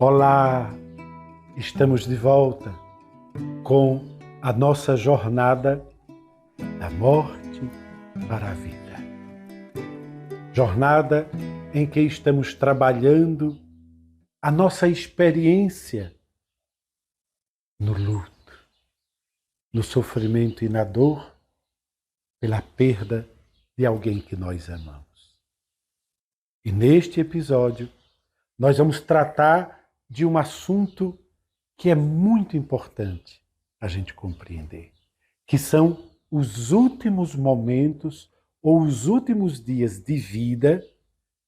Olá, estamos de volta com a nossa jornada da morte para a vida. Jornada em que estamos trabalhando a nossa experiência no luto, no sofrimento e na dor pela perda de alguém que nós amamos. E neste episódio, nós vamos tratar de um assunto que é muito importante a gente compreender, que são os últimos momentos ou os últimos dias de vida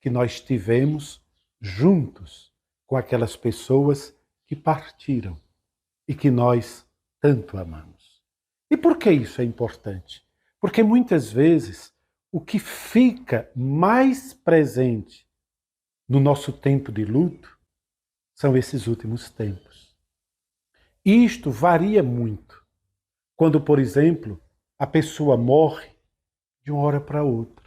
que nós tivemos juntos com aquelas pessoas que partiram e que nós tanto amamos. E por que isso é importante? Porque muitas vezes o que fica mais presente no nosso tempo de luto são esses últimos tempos. Isto varia muito. Quando, por exemplo, a pessoa morre de uma hora para outra.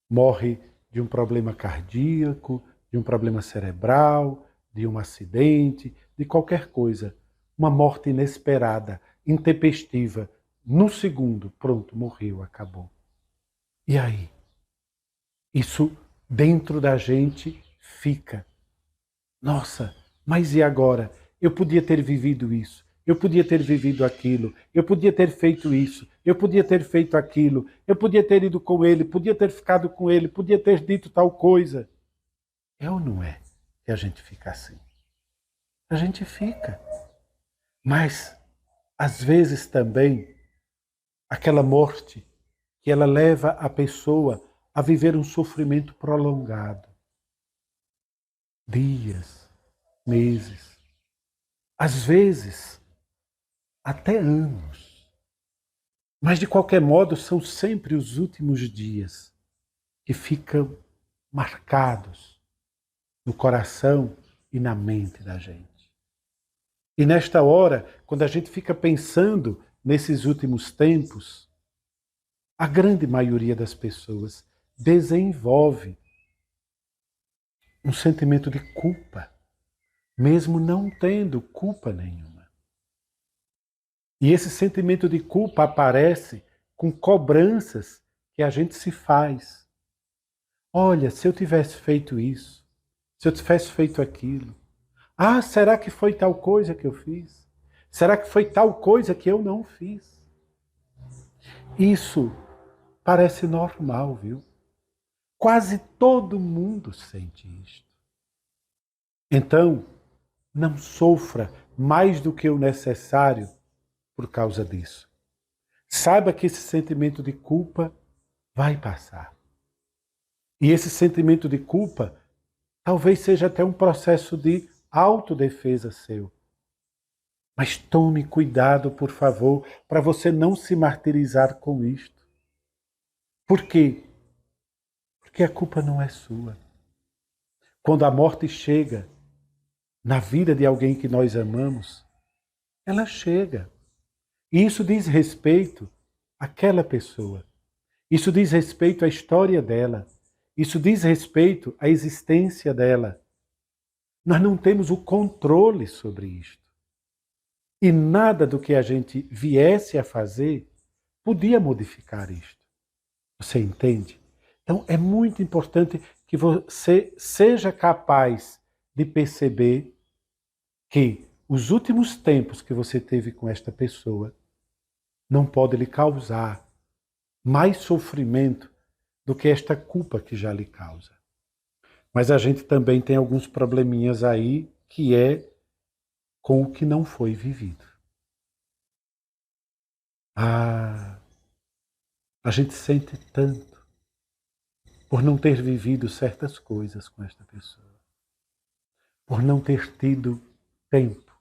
Morre de um problema cardíaco, de um problema cerebral, de um acidente, de qualquer coisa. Uma morte inesperada, intempestiva. No segundo, pronto, morreu, acabou. E aí? Isso dentro da gente fica. Nossa, mas e agora? Eu podia ter vivido isso, eu podia ter vivido aquilo, eu podia ter feito isso, eu podia ter feito aquilo, eu podia ter ido com ele, podia ter ficado com ele, podia ter dito tal coisa. É ou não é que a gente fica assim? A gente fica. Mas, às vezes também, aquela morte que ela leva a pessoa a viver um sofrimento prolongado. Dias, meses, às vezes até anos. Mas de qualquer modo são sempre os últimos dias que ficam marcados no coração e na mente da gente. E nesta hora, quando a gente fica pensando nesses últimos tempos, a grande maioria das pessoas desenvolve um sentimento de culpa, mesmo não tendo culpa nenhuma. E esse sentimento de culpa aparece com cobranças que a gente se faz. Olha, se eu tivesse feito isso, se eu tivesse feito aquilo. Ah, será que foi tal coisa que eu fiz? Será que foi tal coisa que eu não fiz? Isso parece normal, viu? Quase todo mundo sente isto. Então, não sofra mais do que o necessário por causa disso. Saiba que esse sentimento de culpa vai passar. E esse sentimento de culpa talvez seja até um processo de autodefesa seu. Mas tome cuidado, por favor, para você não se martirizar com isto. Por quê? Porque a culpa não é sua. Quando a morte chega na vida de alguém que nós amamos, ela chega. E isso diz respeito àquela pessoa. Isso diz respeito à história dela. Isso diz respeito à existência dela. Nós não temos o controle sobre isto. E nada do que a gente viesse a fazer podia modificar isto. Você entende? Então é muito importante que você seja capaz de perceber que os últimos tempos que você teve com esta pessoa não pode lhe causar mais sofrimento do que esta culpa que já lhe causa. Mas a gente também tem alguns probleminhas aí que é com o que não foi vivido. Ah, a gente sente tanto por não ter vivido certas coisas com esta pessoa, por não ter tido tempo,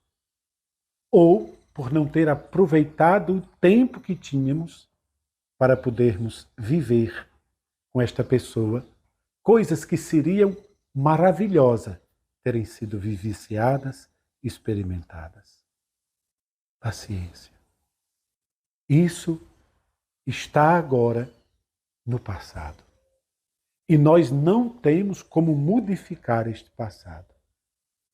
ou por não ter aproveitado o tempo que tínhamos para podermos viver com esta pessoa coisas que seriam maravilhosas terem sido vivenciadas e experimentadas. Paciência. Isso está agora no passado. E nós não temos como modificar este passado.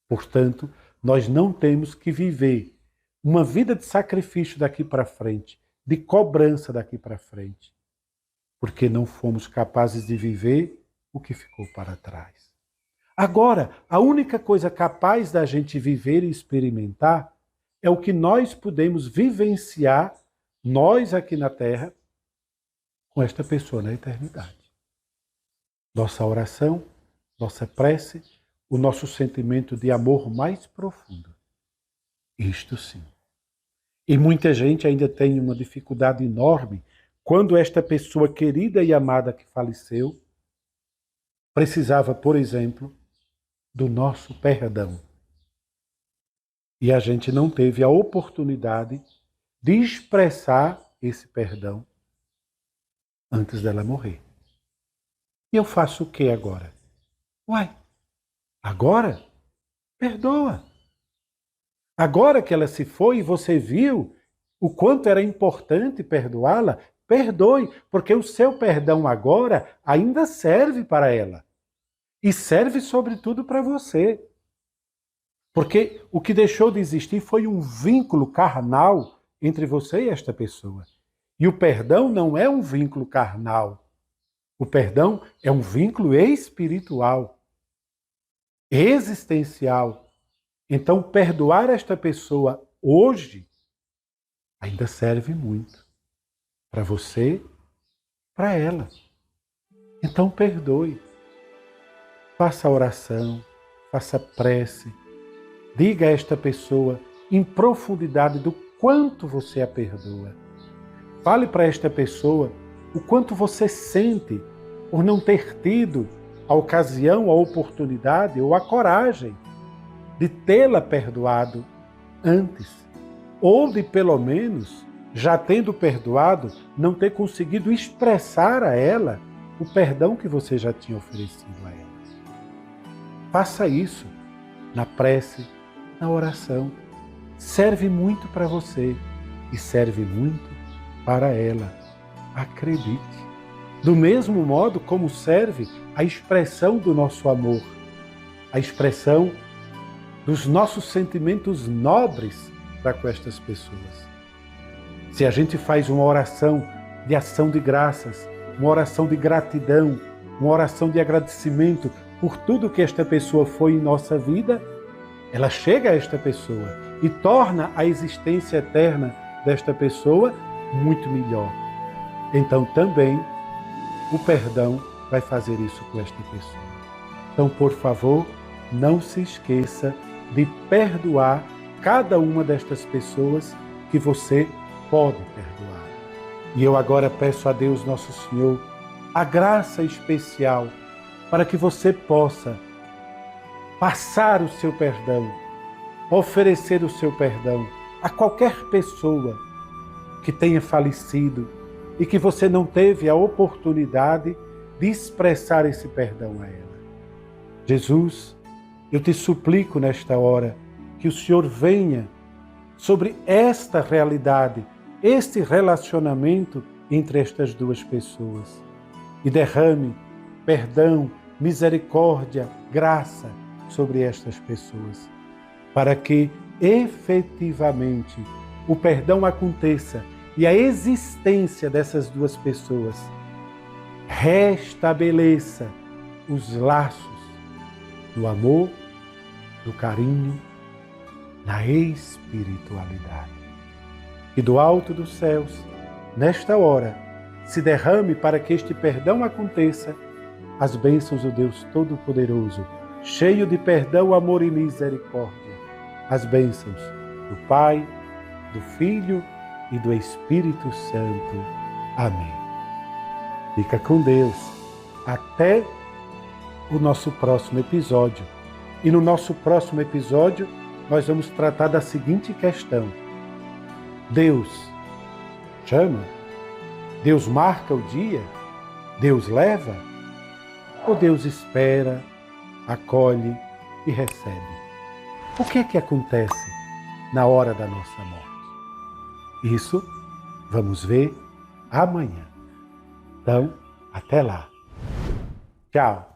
Portanto, nós não temos que viver uma vida de sacrifício daqui para frente, de cobrança daqui para frente, porque não fomos capazes de viver o que ficou para trás. Agora, a única coisa capaz da gente viver e experimentar é o que nós podemos vivenciar, nós aqui na Terra, com esta pessoa na eternidade. Nossa oração, nossa prece, o nosso sentimento de amor mais profundo. Isto sim. E muita gente ainda tem uma dificuldade enorme quando esta pessoa querida e amada que faleceu precisava, por exemplo, do nosso perdão. E a gente não teve a oportunidade de expressar esse perdão antes dela morrer. E eu faço o que agora? Uai, agora? Perdoa. Agora que ela se foi e você viu o quanto era importante perdoá-la, perdoe, porque o seu perdão agora ainda serve para ela. E serve sobretudo para você. Porque o que deixou de existir foi um vínculo carnal entre você e esta pessoa. E o perdão não é um vínculo carnal. O perdão é um vínculo espiritual, existencial. Então, perdoar esta pessoa hoje ainda serve muito para você, para ela. Então, perdoe. Faça oração, faça prece. Diga a esta pessoa em profundidade do quanto você a perdoa. Fale para esta pessoa o quanto você sente por não ter tido a ocasião, a oportunidade ou a coragem de tê-la perdoado antes. Ou de, pelo menos, já tendo perdoado, não ter conseguido expressar a ela o perdão que você já tinha oferecido a ela. Faça isso na prece, na oração. Serve muito para você e serve muito para ela. Acredite. Do mesmo modo como serve a expressão do nosso amor, a expressão dos nossos sentimentos nobres para com estas pessoas. Se a gente faz uma oração de ação de graças, uma oração de gratidão, uma oração de agradecimento por tudo que esta pessoa foi em nossa vida, ela chega a esta pessoa e torna a existência eterna desta pessoa muito melhor. Então também o perdão vai fazer isso com esta pessoa. Então, por favor, não se esqueça de perdoar cada uma destas pessoas que você pode perdoar. E eu agora peço a Deus Nosso Senhor a graça especial para que você possa passar o seu perdão, oferecer o seu perdão a qualquer pessoa que tenha falecido e que você não teve a oportunidade de expressar esse perdão a ela. Jesus, eu te suplico nesta hora que o Senhor venha sobre esta realidade, este relacionamento entre estas duas pessoas e derrame perdão, misericórdia, graça sobre estas pessoas, para que efetivamente o perdão aconteça e a existência dessas duas pessoas restabeleça os laços do amor, do carinho, na espiritualidade. E do alto dos céus, nesta hora, se derrame para que este perdão aconteça as bênçãos do Deus Todo-Poderoso, cheio de perdão, amor e misericórdia. As bênçãos do Pai, do Filho e do Espírito Santo. Amém. Fica com Deus. Até o nosso próximo episódio. E no nosso próximo episódio, nós vamos tratar da seguinte questão. Deus chama? Deus marca o dia? Deus leva? Ou Deus espera, acolhe e recebe? O que é que acontece na hora da nossa morte? Isso vamos ver amanhã. Então, até lá. Tchau.